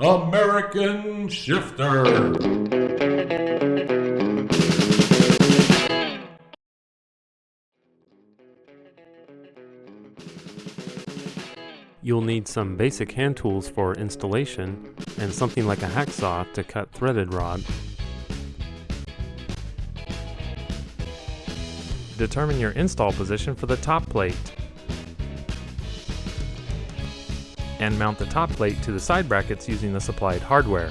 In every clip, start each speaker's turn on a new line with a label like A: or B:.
A: American Shifter.
B: You'll need some basic hand tools for installation and something like a hacksaw to cut threaded rod. Determine your install position for the top plate. And mount the top plate to the side brackets using the supplied hardware.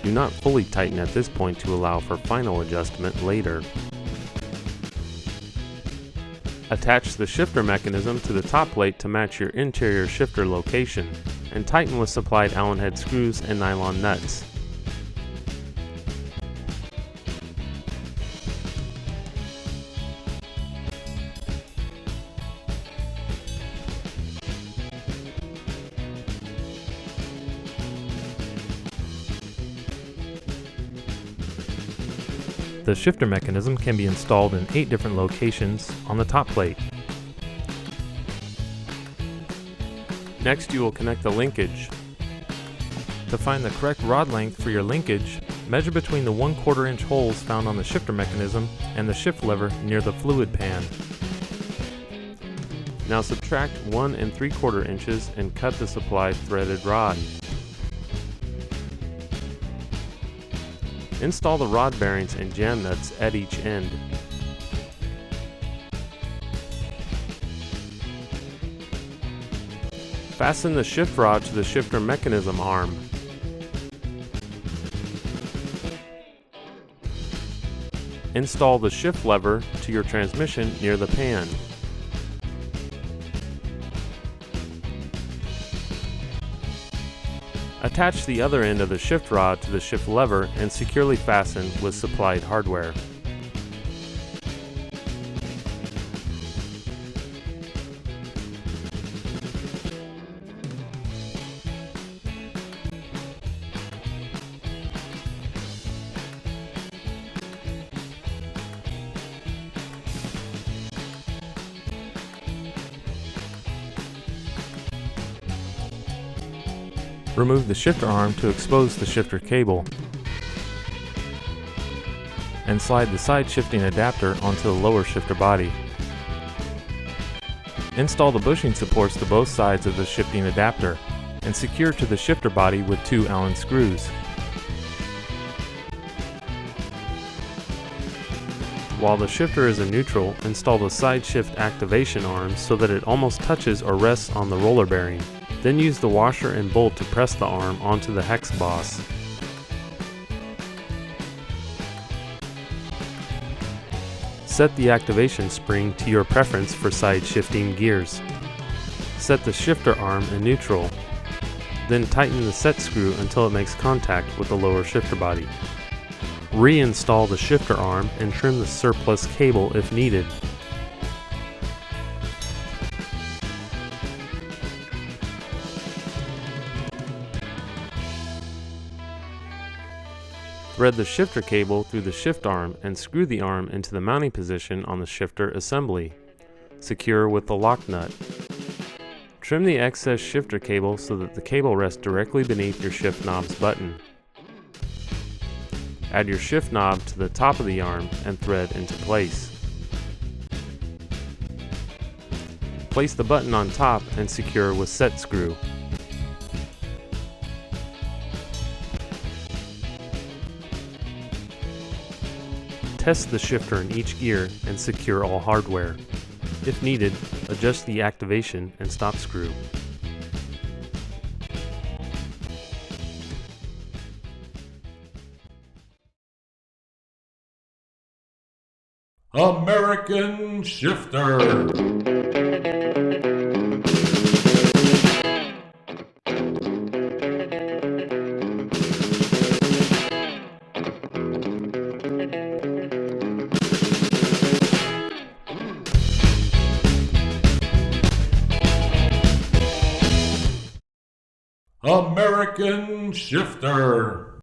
B: Do not fully tighten at this point to allow for final adjustment later. Attach the shifter mechanism to the top plate to match your interior shifter location, and tighten with supplied Allen head screws and nylon nuts. The shifter mechanism can be installed in 8 different locations on the top plate. Next, you will connect the linkage. To find the correct rod length for your linkage, measure between the 1/4 inch holes found on the shifter mechanism and the shift lever near the fluid pan. Now subtract 1 3/4 inches and cut the supplied threaded rod. Install the rod bearings and jam nuts at each end. Fasten the shift rod to the shifter mechanism arm. Install the shift lever to your transmission near the pan. Attach the other end of the shift rod to the shift lever and securely fasten with supplied hardware. Remove the shifter arm to expose the shifter cable, and slide the side shifting adapter onto the lower shifter body. Install the bushing supports to both sides of the shifting adapter, and secure to the shifter body with 2 Allen screws. While the shifter is in neutral, install the side shift activation arm so that it almost touches or rests on the roller bearing. Then use the washer and bolt to press the arm onto the hex boss. Set the activation spring to your preference for side shifting gears. Set the shifter arm in neutral. Then tighten the set screw until it makes contact with the lower shifter body. Reinstall the shifter arm and trim the surplus cable if needed. Thread the shifter cable through the shift arm and screw the arm into the mounting position on the shifter assembly. Secure with the lock nut. Trim the excess shifter cable so that the cable rests directly beneath your shift knob's button. Add your shift knob to the top of the arm and thread into place. Place the button on top and secure with set screw. Test the shifter in each gear and secure all hardware. If needed, adjust the activation and stop screw.
A: American Shifter. American Shifter.